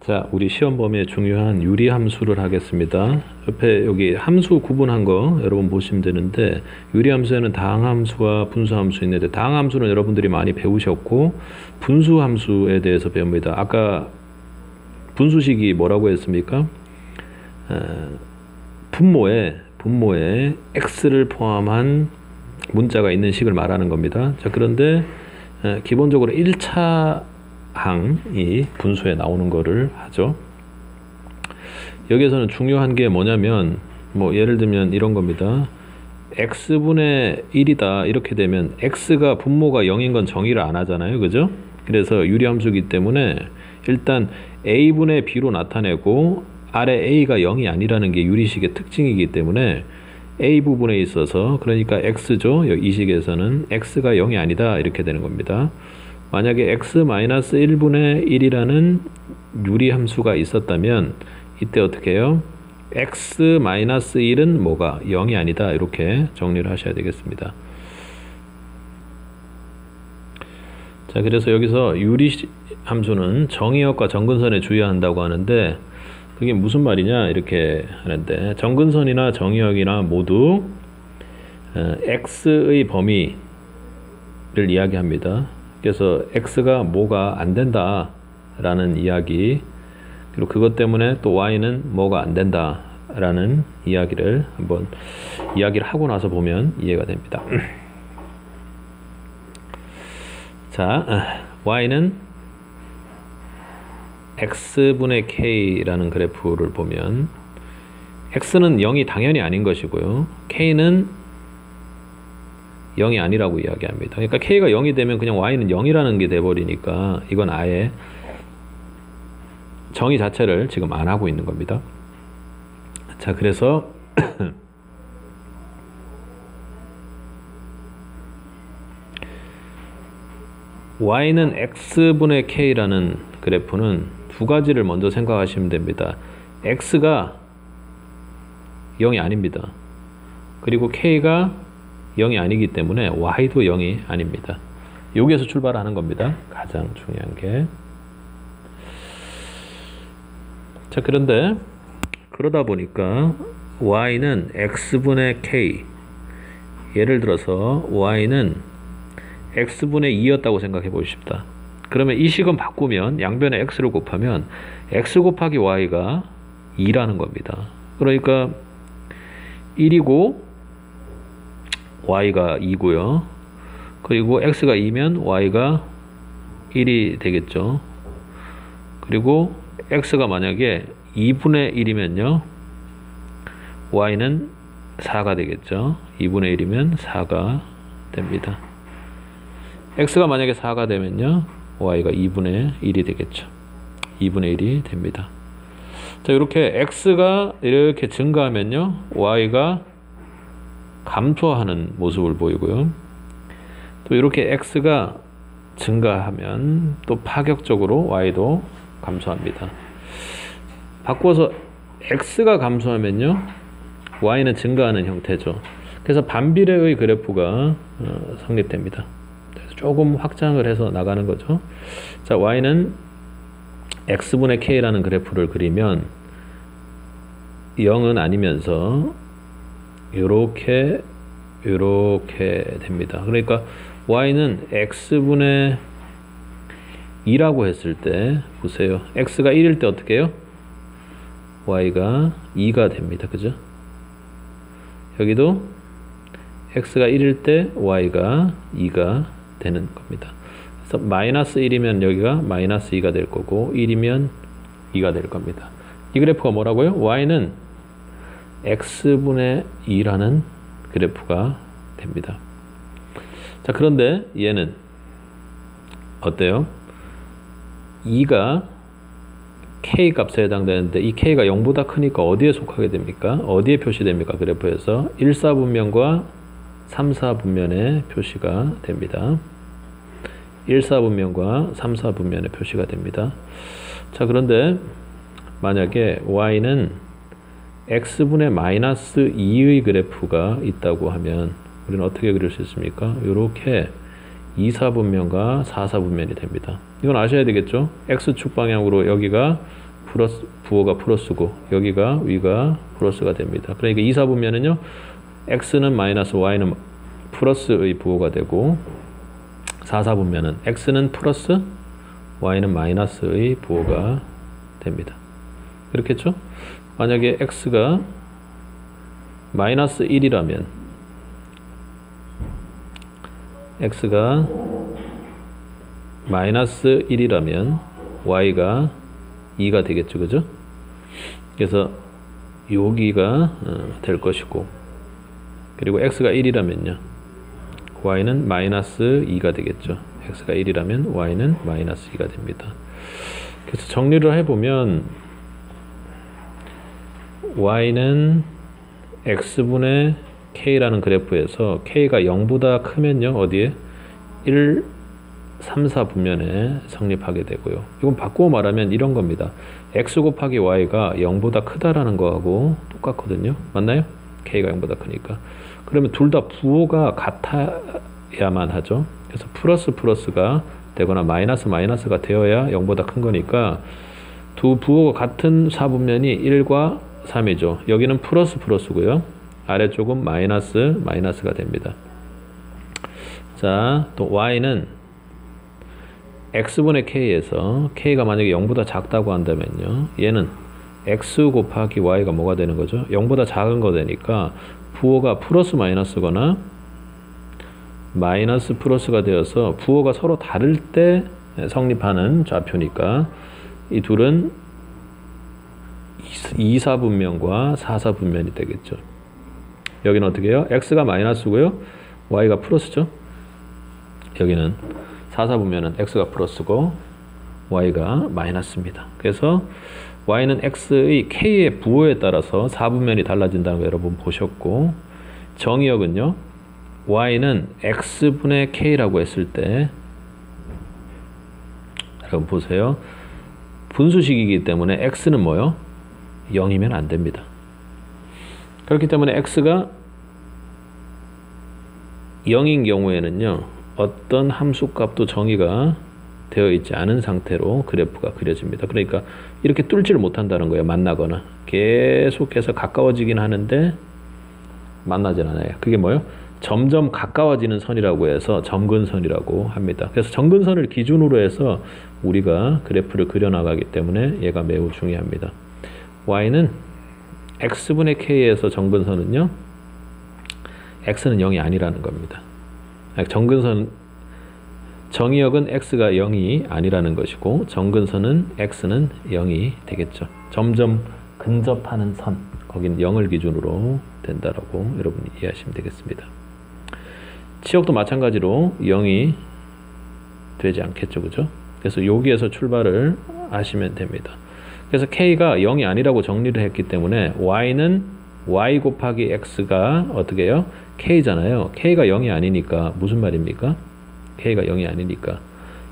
자, 우리 시험 범위에 중요한 유리함수를 하겠습니다. 옆에 여기 함수 구분한 거 여러분 보시면 되는데, 유리함수에는 다항함수와 분수함수 있는데, 다항함수는 여러분들이 많이 배우셨고 분수함수에 대해서 배웁니다. 아까 분수식이 뭐라고 했습니까? 분모에 x를 포함한 문자가 있는 식을 말하는 겁니다. 자, 그런데 기본적으로 1차 항이 분수에 나오는 거를 하죠. 여기에서는 중요한 게 뭐냐면, 예를 들면 이런 겁니다. x분의 1이다 이렇게 되면 x가 분모가 0인 건 정의를 안 하잖아요, 그죠? 그래서 유리함수이기 때문에 일단 a분의 b로 나타내고 아래 a가 0이 아니라는 게 유리식의 특징이기 때문에 a 부분에 있어서, 그러니까 x죠, 이 식에서는 x가 0이 아니다 이렇게 되는 겁니다. 만약에 x-1분의 1이라는 유리함수가 있었다면 이때 어떻게 해요? x-1은 뭐가? 0이 아니다 이렇게 정리를 하셔야 되겠습니다. 자, 그래서 여기서 유리함수는 정의역과 정근선에 주의한다고 하는데, 그게 무슨 말이냐 이렇게 하는데, 정근선이나 정의역이나 모두 x의 범위를 이야기합니다. 그래서 x가 뭐가 안 된다 라는 이야기, 그리고 그것 때문에 또 y는 뭐가 안 된다 라는 이야기를 한번 이야기를 하고 나서 보면 이해가 됩니다. 자, y는 x분의 k라는 그래프를 보면 x는 0이 당연히 아닌 것이고요, k는 0이 아니라고 이야기합니다. 그러니까 k가 0이 되면 그냥 y는 0이라는 게 돼버리니까 이건 아예 정의 자체를 지금 안 하고 있는 겁니다. 자, 그래서 y는 x분의 k라는 그래프는 두 가지를 먼저 생각하시면 됩니다. x가 0이 아닙니다. 그리고 k가 0이 아니기 때문에 y도 0이 아닙니다. 여기에서 출발하는 겁니다. 가장 중요한 게. 자, 그런데 그러다 보니까 y는 x분의 k, 예를 들어서 y는 x분의 2였다고 생각해 보십시다. 그러면 이 식은 바꾸면 양변에 x를 곱하면 x 곱하기 y가 2라는 겁니다. 그러니까 1이고 y가 2고요. 그리고 x가 2면 y가 1이 되겠죠. 그리고 x가 만약에 2분의 1이면요, y는 4가 되겠죠. 2분의 1이면 4가 됩니다. x가 만약에 4가 되면요, y가 2분의 1이 되겠죠. 2분의 1이 됩니다. 자, 이렇게 x가 이렇게 증가하면요, y가 감소하는 모습을 보이고요. 또 이렇게 x가 증가하면 또 파격적으로 y도 감소합니다. 바꿔서 x가 감소하면요, y는 증가하는 형태죠. 그래서 반비례의 그래프가 성립됩니다. 그래서 조금 확장을 해서 나가는 거죠. 자, y는 x분의 k라는 그래프를 그리면 0은 아니면서 요렇게 됩니다. 그러니까 y는 x분의 2라고 했을 때 보세요. x가 1일 때 어떻게 해요? y가 2가 됩니다. 그죠? 여기도 x가 1일 때 y가 2가 되는 겁니다. 그래서 마이너스 1이면 여기가 마이너스 2가 될 거고, 1이면 2가 될 겁니다. 이 그래프가 뭐라고요? y는 x분의 2라는 그래프가 됩니다. 자, 그런데 얘는 어때요? 2가 k 값에 해당되는데 이 k가 0보다 크니까 어디에 속하게 됩니까? 어디에 표시됩니까? 그래프에서 1, 4분면과 3, 4분면에 표시가 됩니다. 1, 4분면과 3, 4분면에 표시가 됩니다. 자, 그런데 만약에 y는 x분의 마이너스 2의 그래프가 있다고 하면 우리는 어떻게 그릴 수 있습니까? 이렇게 2, 4분면과 4, 4분면이 됩니다. 이건 아셔야 되겠죠? x축 방향으로 여기가 플러스 부호가 플러스고 여기가 위가 플러스가 됩니다. 그러니까 2, 4분면은요 x는 마이너스 y는 플러스의 부호가 되고 4, 4분면은 x는 플러스 y는 마이너스의 부호가 됩니다. 그렇겠죠? 만약에 x가 마이너스 1이라면 x가 마이너스 1이라면 y가 2가 되겠죠. 그죠? 그래서 여기가 될 것이고 그리고 x가 1이라면요 y는 마이너스 2가 되겠죠. x가 1이라면 y는 마이너스 2가 됩니다. 그래서 정리를 해보면 y는 x분의 k라는 그래프에서 k가 0보다 크면요 어디에 1, 3, 4 분면에 성립하게 되고요. 이건 바꾸어 말하면 이런 겁니다. x 곱하기 y가 0보다 크다라는 거하고 똑같거든요. 맞나요? k가 0보다 크니까. 그러면 둘 다 부호가 같아야만 하죠. 그래서 플러스 플러스가 되거나 마이너스 마이너스가 되어야 0보다 큰 거니까 두 부호가 같은 사분면이 1과 3이죠. 여기는 플러스 플러스고요. 아래쪽은 마이너스 마이너스가 됩니다. 자, 또 y는 x분의 k에서 k가 만약에 0보다 작다고 한다면요. 얘는 x 곱하기 y가 뭐가 되는 거죠? 0보다 작은 거 되니까 부호가 플러스 마이너스거나 마이너스 플러스가 되어서 부호가 서로 다를 때 성립하는 좌표니까 이 둘은 2, 4분면과 4, 4분면이 되겠죠. 여기는 어떻게 해요? x가 마이너스고요. y가 플러스죠. 여기는 4, 4분면은 x가 플러스고 y가 마이너스입니다. 그래서 y는 x의 k의 부호에 따라서 4분면이 달라진다는 거 여러분 보셨고 정의역은요. y는 x분의 k라고 했을 때 여러분 보세요. 분수식이기 때문에 x는 뭐요? 0이면 안 됩니다. 그렇기 때문에 x가 0인 경우에는요. 어떤 함수값도 정의가 되어 있지 않은 상태로 그래프가 그려집니다. 그러니까 이렇게 뚫지를 못한다는 거예요. 만나거나 계속해서 가까워지긴 하는데 만나진 않아요. 그게 뭐예요? 점점 가까워지는 선이라고 해서 점근선이라고 합니다. 그래서 점근선을 기준으로 해서 우리가 그래프를 그려나가기 때문에 얘가 매우 중요합니다. y는 x분의 k에서 점근선은요. x는 0이 아니라는 겁니다. 점근선 정의역은 x가 0이 아니라는 것이고 점근선은 x는 0이 되겠죠. 점점 근접하는 선 거긴 0을 기준으로 된다라고 여러분이 이해하시면 되겠습니다. 치역도 마찬가지로 0이 되지 않겠죠. 그죠? 그래서 여기에서 출발을 하시면 됩니다. 그래서 k가 0이 아니라고 정리를 했기 때문에 y는 y 곱하기 x가 어떻게 해요? k잖아요. k가 0이 아니니까 무슨 말입니까? k가 0이 아니니까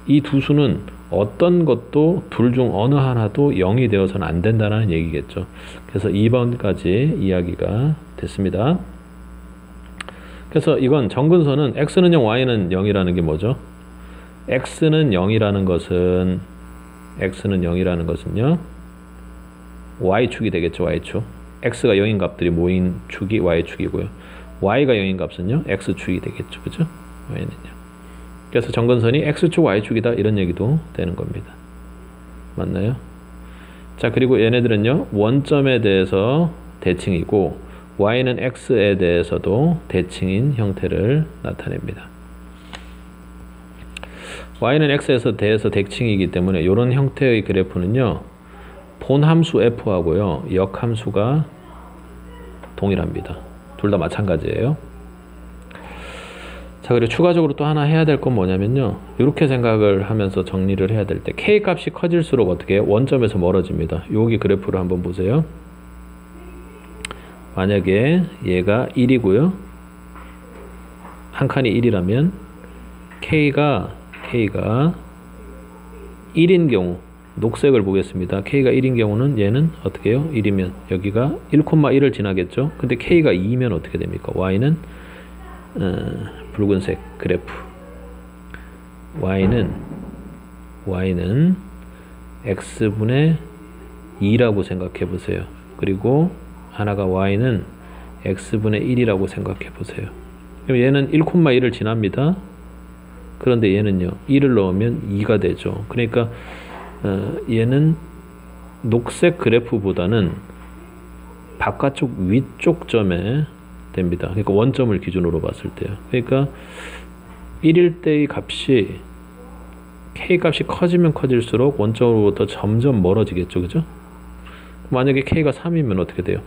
이 두 수는 어떤 것도 둘 중 어느 하나도 0이 되어서는 안 된다는 얘기겠죠. 그래서 2번까지 이야기가 됐습니다. 그래서 이건 점근선은 x는 0, y는 0이라는 게 뭐죠? x는 0이라는 것은요. y축이 되겠죠. y축. x가 0인 값들이 모인 축이 y축이고요. y가 0인 값은요. x축이 되겠죠. 그죠? y는요. 그래서 점근선이 x축, y축이다 이런 얘기도 되는 겁니다. 맞나요? 자, 그리고 얘네들은요. 원점에 대해서 대칭이고 y는 x에 대해서도 대칭인 형태를 나타냅니다. y는 x에서 대해서 대칭이기 때문에 이런 형태의 그래프는요. 본함수 f하고요. 역함수가 동일합니다. 둘 다 마찬가지예요. 자, 그리고 추가적으로 또 하나 해야 될 건 뭐냐면요. 이렇게 생각을 하면서 정리를 해야 될 때 k 값이 커질수록 어떻게 해요? 원점에서 멀어집니다. 여기 그래프를 한번 보세요. 만약에 얘가 1이고요. 한 칸이 1이라면 K가 1인 경우 녹색을 보겠습니다. K가 1인 경우는 얘는 어떻게 해요? 1이면 여기가 1,1을 지나겠죠. 근데 K가 2면 어떻게 됩니까? Y는 붉은색 그래프 Y는 X분의 2라고 생각해 보세요. 그리고 하나가 y는 x분의 1이라고 생각해 보세요. 그럼 얘는 1,1을 지납니다. 그런데 얘는요 1을 넣으면 2가 되죠. 그러니까 얘는 녹색 그래프보다는 바깥쪽 위쪽 점에 됩니다. 그러니까 원점을 기준으로 봤을 때요. 그러니까 1일 때의 값이 k 값이 커지면 커질수록 원점으로부터 점점 멀어지겠죠. 그죠? 만약에 k가 3이면 어떻게 돼요?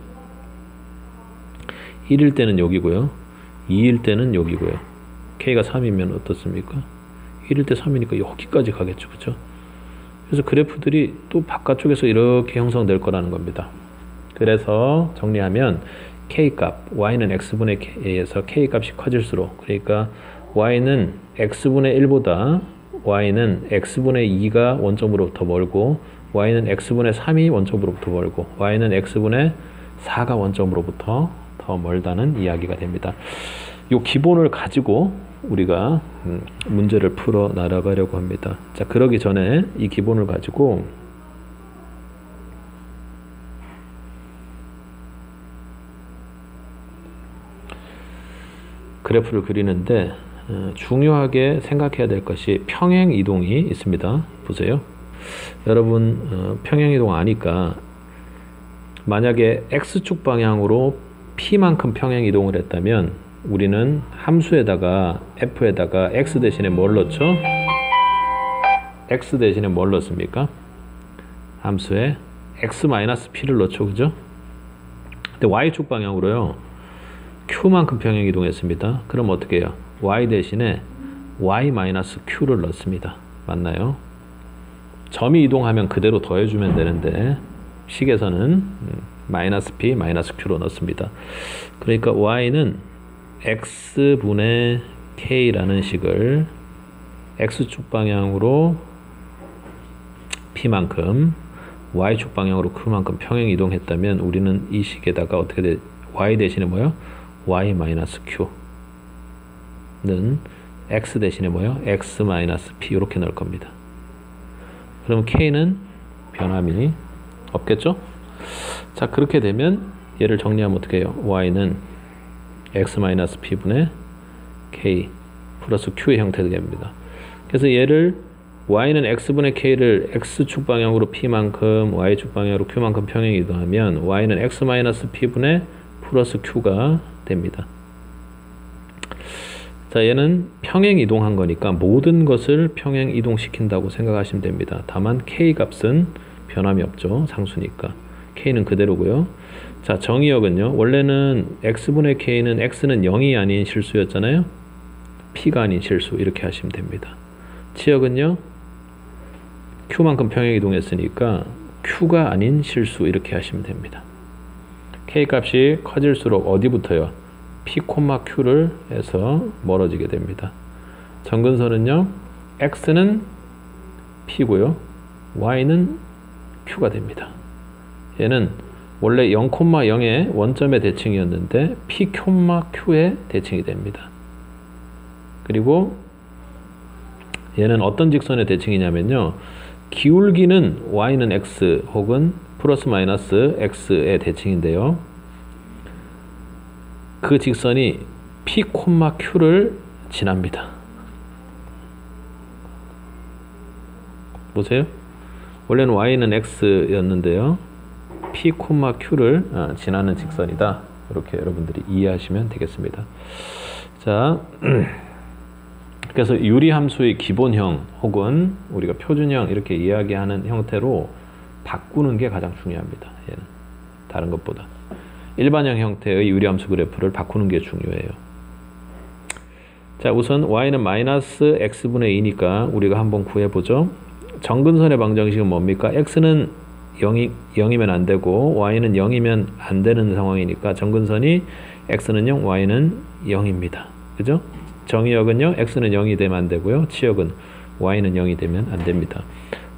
1일 때는 여기고요. 2일 때는 여기고요. k가 3이면 어떻습니까? 1일 때 3이니까 여기까지 가겠죠. 그죠? 그래서 그래프들이 또 바깥쪽에서 이렇게 형성될 거라는 겁니다. 그래서 정리하면 k값, y는 x분의 k에서 k값이 커질수록, 그러니까 y는 x분의 1보다 y는 x분의 2가 원점으로부터 멀고 y는 x분의 3이 원점으로부터 멀고 y는 x분의 4가 원점으로부터 더 멀다는 이야기가 됩니다. 이 기본을 가지고 우리가 문제를 풀어 나가려고 합니다. 자, 그러기 전에 이 기본을 가지고 그래프를 그리는데 중요하게 생각해야 될 것이 평행 이동이 있습니다. 보세요. 여러분 평행 이동 아니까 만약에 x축 방향으로 p만큼 평행 이동을 했다면 우리는 함수에다가 f에다가 x 대신에 뭘 넣죠? x 대신에 뭘 넣습니까? 함수에 x-p를 넣죠. 그죠? 근데 y축 방향으로요 q만큼 평행 이동했습니다. 그럼 어떻게 해요? y 대신에 y-q를 넣습니다. 맞나요? 점이 이동하면 그대로 더해주면 되는데 식에서는 -p, -q로 넣습니다. 그러니까 y는 x분의 k라는 식을 x축 방향으로 p만큼 y축 방향으로 q만큼 평행 이동했다면 우리는 이 식에다가 어떻게 돼? y 대신에 뭐요? y-q는 x 대신에 뭐요? x-p 이렇게 넣을 겁니다. 그럼 k는 변함이 없겠죠? 자, 그렇게 되면 얘를 정리하면 어떻게 해요? y는 x-p분의 k 플러스 q의 형태가 됩니다. 그래서 얘를 y는 x분의 k를 x축 방향으로 p만큼 y축 방향으로 q만큼 평행 이동하면 y는 x-p분의 플러스 q가 됩니다. 자, 얘는 평행 이동한 거니까 모든 것을 평행 이동시킨다고 생각하시면 됩니다. 다만 k 값은 변함이 없죠. 상수니까. k는 그대로고요. 자, 정의역은요. 원래는 x분의 k는 x는 0이 아닌 실수였잖아요. p가 아닌 실수 이렇게 하시면 됩니다. 치역은요. q만큼 평행 이동했으니까 q가 아닌 실수 이렇게 하시면 됩니다. k 값이 커질수록 어디부터요? p, q를 해서 멀어지게 됩니다. 점근선은요. x는 p고요. y는 q가 됩니다. 얘는 원래 0,0의 원점의 대칭이었는데 p, q의 대칭이 됩니다. 그리고 얘는 어떤 직선의 대칭이냐면요. 기울기는 y는 x 혹은 플러스 마이너스 x의 대칭인데요. 그 직선이 p, q를 지납니다. 보세요. 원래는 y는 x였는데요. p, q를 지나는 직선이다. 이렇게 여러분들이 이해하시면 되겠습니다. 자, 그래서 유리함수의 기본형 혹은 우리가 표준형 이렇게 이야기하는 형태로 바꾸는 게 가장 중요합니다. 얘는 다른 것보다 일반형 형태의 유리함수 그래프를 바꾸는 게 중요해요. 자, 우선 y는 마이너스 x분의 2니까 우리가 한번 구해보죠. 정근선의 방정식은 뭡니까? x는 0이면 안 되고 y는 0이면 안 되는 상황이니까 정근선이 x는 0, y는 0입니다. 그죠? 정의역은요. x는 0이 되면 안 되고요. 치역은 y는 0이 되면 안 됩니다.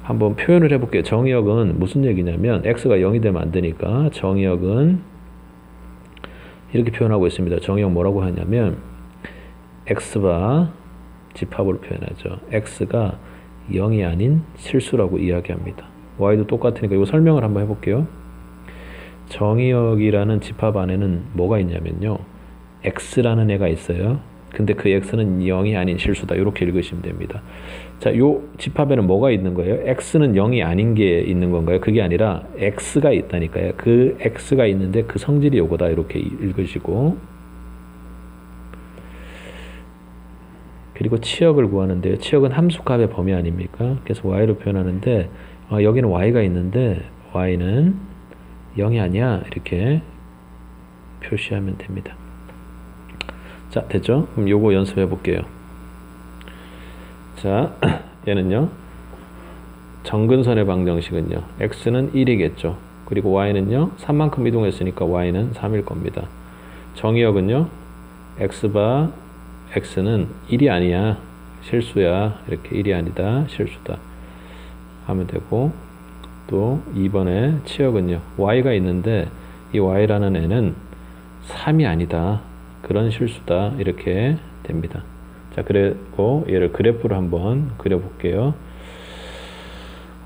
한번 표현을 해볼게요. 정의역은 무슨 얘기냐면 x가 0이 되면 안 되니까 정의역은 이렇게 표현하고 있습니다. 정의역 뭐라고 하냐면 x바 집합으로 표현하죠. x가 0이 아닌 실수라고 이야기합니다. y도 똑같으니까 이거 설명을 한번 해볼게요. 정의역이라는 집합 안에는 뭐가 있냐면요, x라는 애가 있어요. 근데 그 x는 0이 아닌 실수다, 이렇게 읽으시면 됩니다. 자, 요 집합에는 뭐가 있는 거예요? x는 0이 아닌 게 있는 건가요? 그게 아니라 x가 있다니까요. 그 x가 있는데 그 성질이 요거다, 이렇게 읽으시고, 그리고 치역을 구하는데요. 치역은 함수값의 범위 아닙니까? 그래서 y로 표현하는데, 여기는 y가 있는데 y는 0이 아니야, 이렇게 표시하면 됩니다. 자, 됐죠? 그럼 요거 연습해 볼게요. 자, 얘는요, 정근선의 방정식은요, x는 1이겠죠. 그리고 y는요, 3만큼 이동했으니까 y는 3일 겁니다. 정의역은요, x바 x는 1이 아니야, 실수야, 이렇게 1이 아니다, 실수다 하면 되고, 또 2번에 치역은요, y가 있는데 이 y라는 애는 3이 아니다, 그런 실수다, 이렇게 됩니다. 자, 그리고 얘를 그래프로 한번 그려볼게요.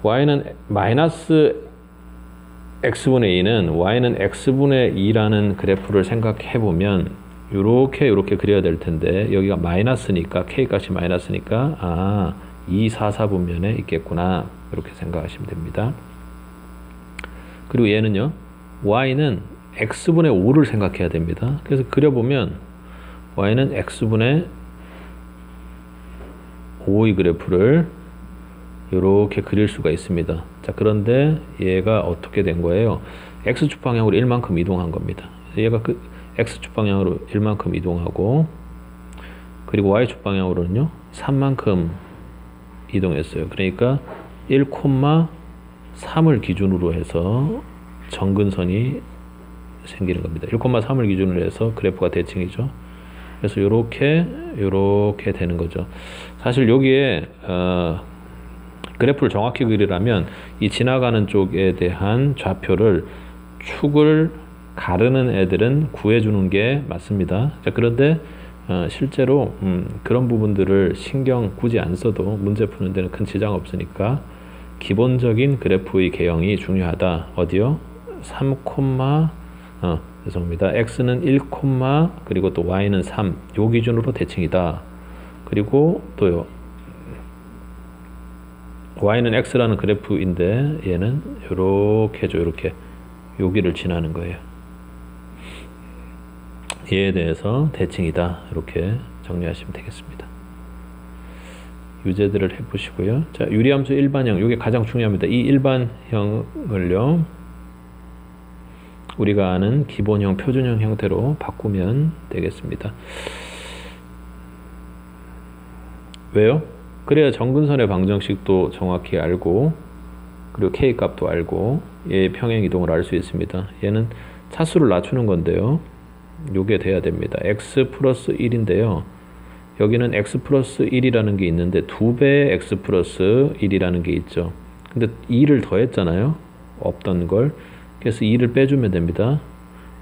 y는 마이너스 x분의 2는 y는 x분의 2라는 그래프를 생각해보면 요렇게 그려야 될 텐데, 여기가 마이너스니까, k값이 마이너스니까 2, 4, 4분면에 있겠구나, 이렇게 생각하시면 됩니다. 그리고 얘는요, y는 x분의 5를 생각해야 됩니다. 그래서 그려보면 y는 x분의 5의 그래프를 이렇게 그릴 수가 있습니다. 자, 그런데 얘가 어떻게 된 거예요? x축 방향으로 1만큼 이동한 겁니다. 얘가 그 x축 방향으로 1만큼 이동하고, 그리고 y축 방향으로는요 3만큼 이동했어요. 그러니까 1,3을 기준으로 해서 정근선이 생기는 겁니다. 1,3을 기준으로 해서 그래프가 대칭이죠. 그래서 요렇게 되는 거죠. 사실 여기에 그래프를 정확히 그리려면 이 지나가는 쪽에 대한 좌표를, 축을 가르는 애들은 구해주는 게 맞습니다. 자, 그런데 실제로 그런 부분들을 신경 굳이 안 써도 문제 푸는 데는 큰 지장 없으니까 기본적인 그래프의 개형이 중요하다. 어디요? 3, 죄송합니다. x는 1, 그리고 또 y는 3, 요 기준으로 대칭이다. 그리고 또요, y는 x라는 그래프인데 얘는 요렇게죠. 요렇게 여기를 지나는 거예요. 얘에 대해서 대칭이다, 이렇게 정리하시면 되겠습니다. 유제들을 해보시고요. 자, 유리함수 일반형, 이게 가장 중요합니다. 이 일반형을요, 우리가 아는 기본형, 표준형 형태로 바꾸면 되겠습니다. 왜요? 그래야 정근선의 방정식도 정확히 알고, 그리고 k 값도 알고, 얘의 평행 이동을 알 수 있습니다. 얘는 차수를 낮추는 건데요, 요게 돼야 됩니다. x 플러스 1인데요 여기는 x 플러스 1이라는 게 있는데 2배의 x 플러스 1이라는 게 있죠. 근데 2를 더했잖아요, 없던 걸. 그래서 2를 빼주면 됩니다.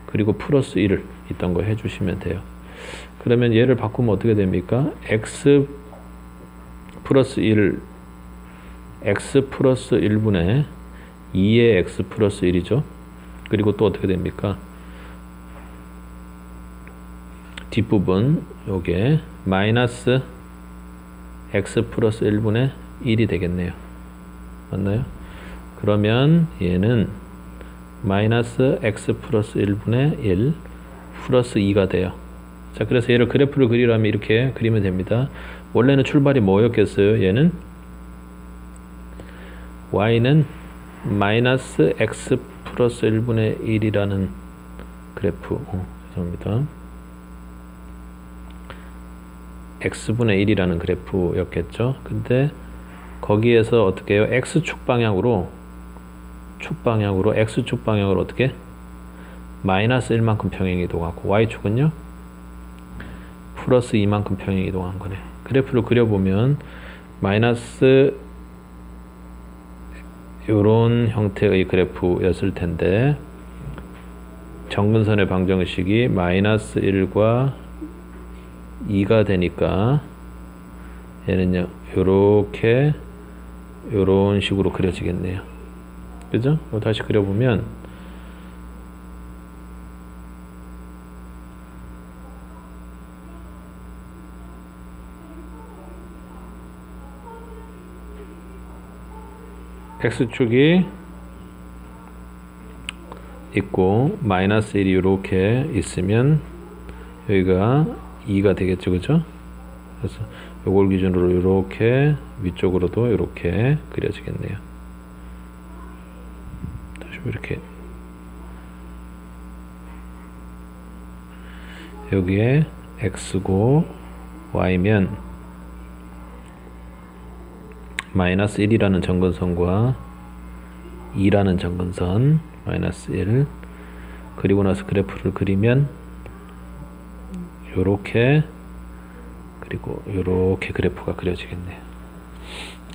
그리고 플러스 1을 있던 거 해주시면 돼요. 그러면 얘를 바꾸면 어떻게 됩니까? x 플러스 1, x 플러스 1분의 2의 x 플러스 1이죠. 그리고 또 어떻게 됩니까? 뒷부분 요게 마이너스 x 플러스 1분의 1이 되겠네요. 맞나요? 그러면 얘는 마이너스 x 플러스 1분의 1 플러스 2가 돼요. 자, 그래서 얘를 그래프를 그리려면 이렇게 그리면 됩니다. 원래는 출발이 뭐였겠어요? 얘는 y는 마이너스 x 플러스 1분의 1이라는 그래프, 죄송합니다. x분의 1이라는 그래프였겠죠. 근데 거기에서 어떻게 해요? x축 방향으로 x축 방향으로 어떻게? 마이너스 1만큼 평행 이동하고, y축은요? 플러스 2만큼 평행 이동한 거네. 그래프를 그려보면 마이너스 요런 형태의 그래프였을 텐데, 정근선의 방정식이 마이너스 1과 2가 되니까 얘는요 요렇게 요런 식으로 그려지겠네요. 그죠? 다시 그려보면 x축이 있고 마이너스 1이 이렇게 있으면 여기가 2가 되겠죠, 그죠? 그래서 요걸 기준으로 이렇게 위쪽으로도 이렇게 그려지겠네요. 다시 이렇게 여기에 x고 y면 마이너스 1이라는 점근선과 2라는 점근선 마이너스 1 그리고 나서 그래프를 그리면 요렇게 그리고 요렇게 그래프가 그려지겠네요.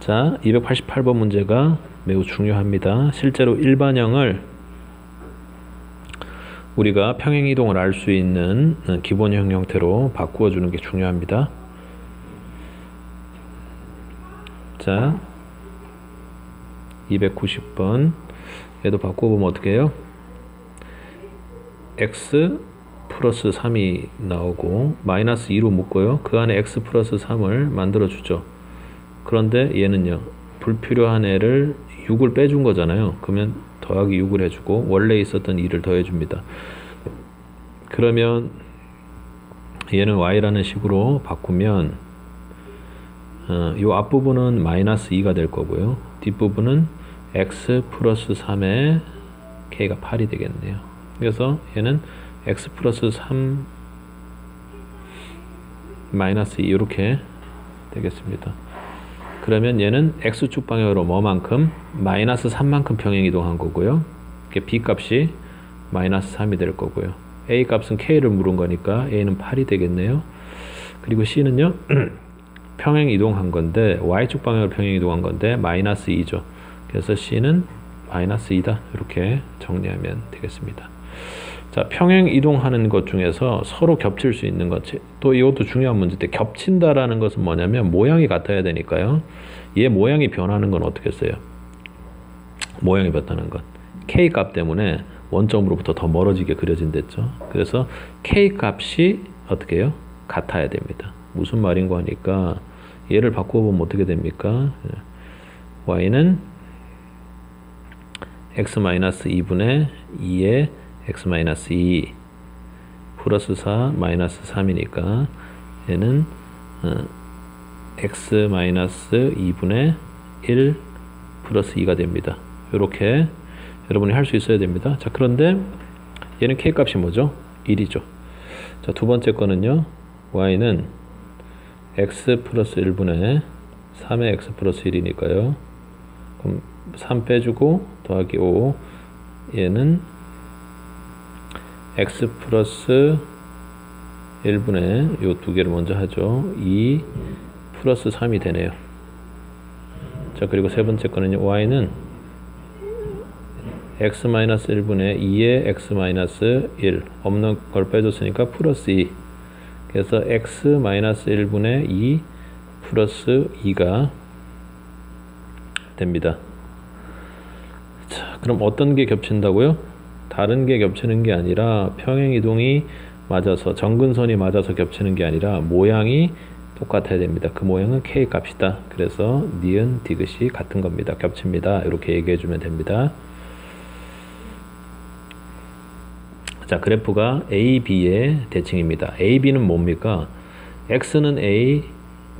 자, 288번 문제가 매우 중요합니다. 실제로 일반형을 우리가 평행이동을 알 수 있는 기본형 형태로 바꾸어 주는 게 중요합니다. 자, 290번 얘도 바꿔보면 어떻게 해요? x 플러스 3이 나오고 마이너스 2로 묶어요. 그 안에 x 플러스 3을 만들어 주죠. 그런데 얘는요, 불필요한 애를 6을 빼준 거잖아요. 그러면 더하기 6을 해주고 원래 있었던 2를 더해줍니다. 그러면 얘는 y라는 식으로 바꾸면 이 앞부분은 마이너스 2가 될 거고요. 뒷부분은 x 플러스 3에 k가 8이 되겠네요. 그래서 얘는 x 플러스 3 마이너스 2 이렇게 되겠습니다. 그러면 얘는 x축 방향으로 뭐만큼? 마이너스 3만큼 평행이동한 거고요. b 값이 마이너스 3이 될 거고요. a 값은 k를 물은 거니까 a는 8이 되겠네요. 그리고 c는요 평행 이동한 건데 y축 방향으로 평행 이동한 건데 마이너스 2죠. 그래서 c는 마이너스 2다. 이렇게 정리하면 되겠습니다. 자, 평행 이동하는 것 중에서 서로 겹칠 수 있는 것, 또 이것도 중요한 문제인데 겹친다라는 것은 뭐냐면 모양이 같아야 되니까요. 얘 모양이 변하는 건 어떻게 써요? 모양이 변하는 건 k 값 때문에 원점으로부터 더 멀어지게 그려진댔죠. 그래서 k 값이 어떻게 해요? 같아야 됩니다. 무슨 말인가 하니까 얘를 바꿔보면 어떻게 됩니까? y는 x-2분의 2에 x-2 플러스 4 마이너스 3이니까 얘는 x-2분의 1 플러스 2가 됩니다. 이렇게 여러분이 할 수 있어야 됩니다. 자, 그런데 얘는 k 값이 뭐죠? 1이죠. 자, 두 번째 거는요, y는 x 플러스 1분의 3의 x 플러스 1이니까요. 그럼 3 빼주고 더하기 5, 얘는 x 플러스 1분의 요 두 개를 먼저 하죠. 2 플러스 3이 되네요. 자, 그리고 세 번째 거는 y는 x-1분의 2의 x-1 없는 걸 빼줬으니까 플러스 2. 그래서 x-1분의 2 플러스 2가 됩니다. 자, 그럼 어떤 게 겹친다고요? 다른 게 겹치는 게 아니라 평행이동이 맞아서 점근선이 맞아서 겹치는 게 아니라 모양이 똑같아야 됩니다. 그 모양은 k 값이다. 그래서 니은 디귿이 같은 겁니다. 겹칩니다. 이렇게 얘기해 주면 됩니다. 자, 그래프가 A, B의 대칭입니다. A, B는 뭡니까? X는 A,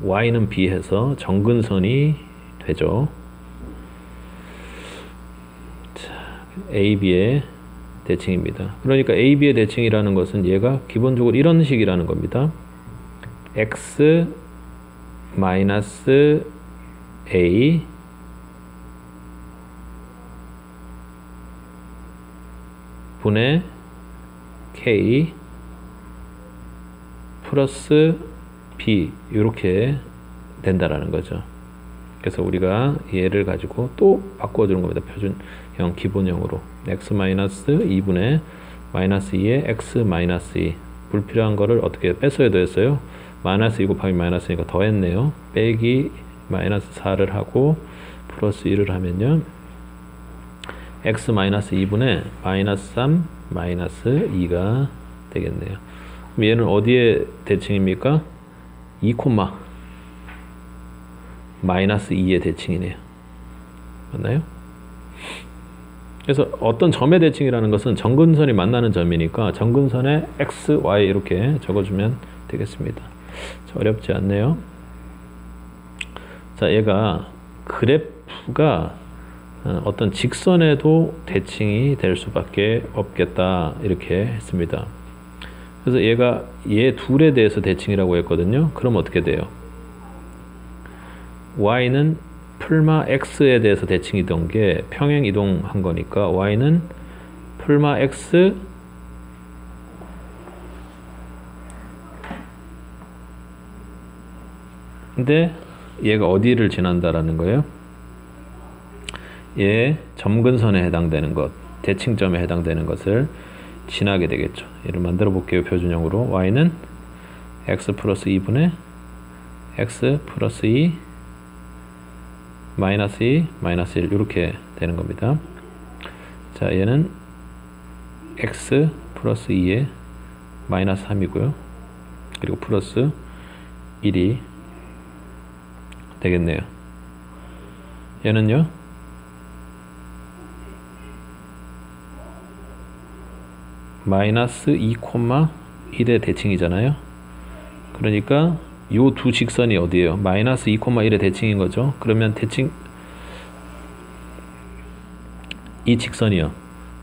Y는 B 해서 점근선이 되죠. 자, A, B의 대칭입니다. 그러니까 A, B의 대칭이라는 것은 얘가 기본적으로 이런 식이라는 겁니다. X 마이너스 A 분의 K 플러스 B 이렇게 된다라는 거죠. 그래서 우리가 얘를 가지고 또 바꿔주는 겁니다. 표준형 기본형으로 x 마이너스 2분의 마이너스 2에 x 마이너스 2 불필요한 거를 어떻게 뺐어야 됐어요? 마이너스 2 곱하기 마이너스 2가 더했네요. 빼기 마이너스 4를 하고 플러스 1을 하면요 x 마이너스 2분의 마이너스 3 마이너스 2가 되겠네요. 그럼 얘는 어디에 대칭입니까? 2 콤마 마이너스 2의 대칭이네요. 맞나요? 그래서 어떤 점의 대칭이라는 것은 정근선이 만나는 점이니까 정근선에 x, y 이렇게 적어주면 되겠습니다. 자, 어렵지 않네요. 자, 얘가 그래프가 어떤 직선에도 대칭이 될 수밖에 없겠다 이렇게 했습니다. 그래서 얘가 얘 둘에 대해서 대칭이라고 했거든요. 그럼 어떻게 돼요? y는 풀마 x에 대해서 대칭이던 게 평행 이동한 거니까 y는 풀마 x 근데 얘가 어디를 지난다라는 거예요? 얘 점근선에 해당되는 것, 대칭점에 해당되는 것을 지나게 되겠죠. 얘를 만들어 볼게요. 표준형으로 y는 x 플러스 2분의 x 플러스 2 마이너스 2 마이너스 1 이렇게 되는 겁니다. 자, 얘는 x 플러스 2에 마이너스 3이고요. 그리고 플러스 1이 되겠네요. 얘는요 마이너스 2, 1의 대칭이잖아요. 그러니까 요 두 직선이 어디예요? 마이너스 2, 1의 대칭인 거죠. 그러면 대칭 이 직선이요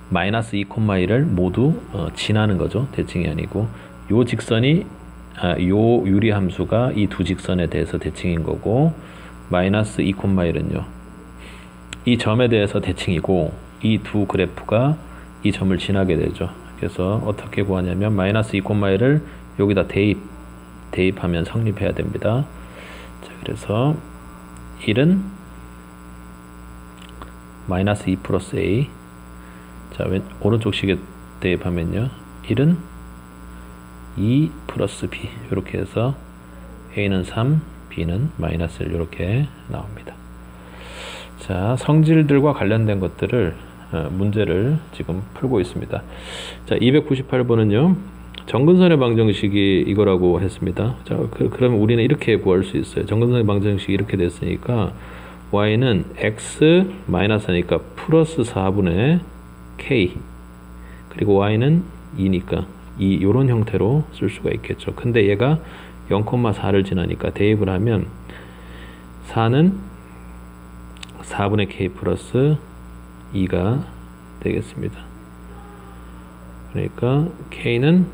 마이너스 2, 1을 모두 지나는 거죠. 대칭이 아니고 요 직선이 요 유리함수가 이 두 직선에 대해서 대칭인 거고 마이너스 2, 1은요 이 점에 대해서 대칭이고 이 두 그래프가 이 점을 지나게 되죠. 그래서 어떻게 구하냐면 마이너스 2, 1을 여기다 대입하면 성립해야 됩니다. 자, 그래서 1은 마이너스 2 플러스 a. 자, 오른쪽 식에 대입하면요 1은 2 플러스 b 이렇게 해서 a는 3, b는 마이너스 1 이렇게 나옵니다. 자, 성질들과 관련된 것들을 문제를 지금 풀고 있습니다. 자, 298번은요 정근선의 방정식이 이거라고 했습니다. 자, 그러면 우리는 이렇게 구할 수 있어요. 정근선의 방정식이 이렇게 됐으니까 y는 x 마이너스니까 플러스 4분의 k 그리고 y는 2니까 요런 형태로 쓸 수가 있겠죠. 근데 얘가 0,4를 지나니까 대입을 하면 4는 4분의 k 플러스 2가 되겠습니다. 그러니까 k는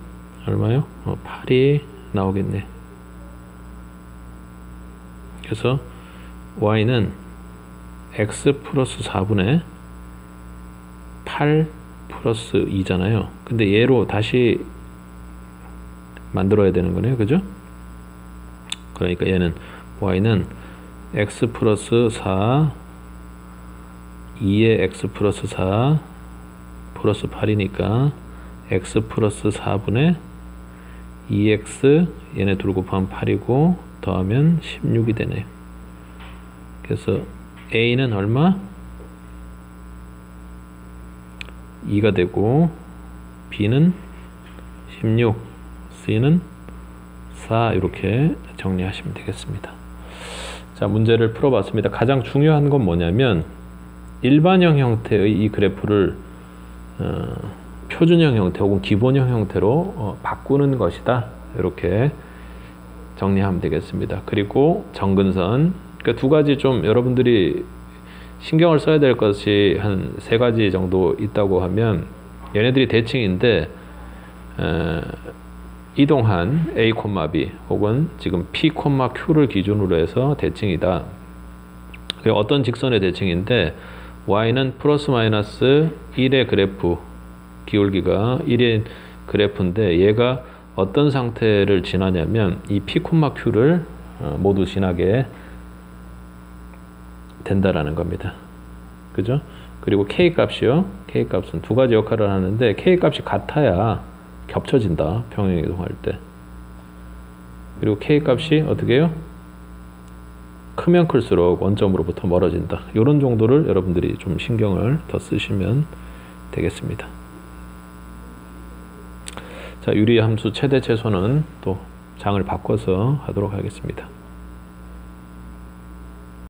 얼마요? 8이 나오겠네. 그래서 y는 x 플러스 4분의 8 플러스 2잖아요. 근데 얘로 다시 만들어야 되는 거네요. 그죠? 그러니까 얘는 y는 x 플러스 4 2에 x 플러스 4 플러스 8이니까 x 플러스 4분의 2x 얘네 둘 곱하면 8이고 더하면 16이 되네요. 그래서 a는 얼마? 2가 되고 b는 16 c는 4 이렇게 정리하시면 되겠습니다. 자, 문제를 풀어봤습니다. 가장 중요한 건 뭐냐면 일반형 형태의 이 그래프를 표준형 형태 혹은 기본형 형태로 바꾸는 것이다. 이렇게 정리하면 되겠습니다. 그리고 정근선, 그러니까 두 가지 좀 여러분들이 신경을 써야 될 것이 한 세 가지 정도 있다고 하면 얘네들이 대칭인데 이동한 a, b 혹은 지금 p, q를 기준으로 해서 대칭이다. 그리고 어떤 직선의 대칭인데 y는 플러스 마이너스 1의 그래프 기울기가 1인 그래프인데 얘가 어떤 상태를 지나냐면 이 p, q를 모두 지나게 된다라는 겁니다. 그죠? 그리고 k 값이요. k 값은 두 가지 역할을 하는데 k 값이 같아야 겹쳐진다. 평행 이동할 때. 그리고 k 값이 어떻게 해요? 크면 클수록 원점으로부터 멀어진다. 이런 정도를 여러분들이 좀 신경을 더 쓰시면 되겠습니다. 자, 유리함수 최대 최소는 또 장을 바꿔서 하도록 하겠습니다.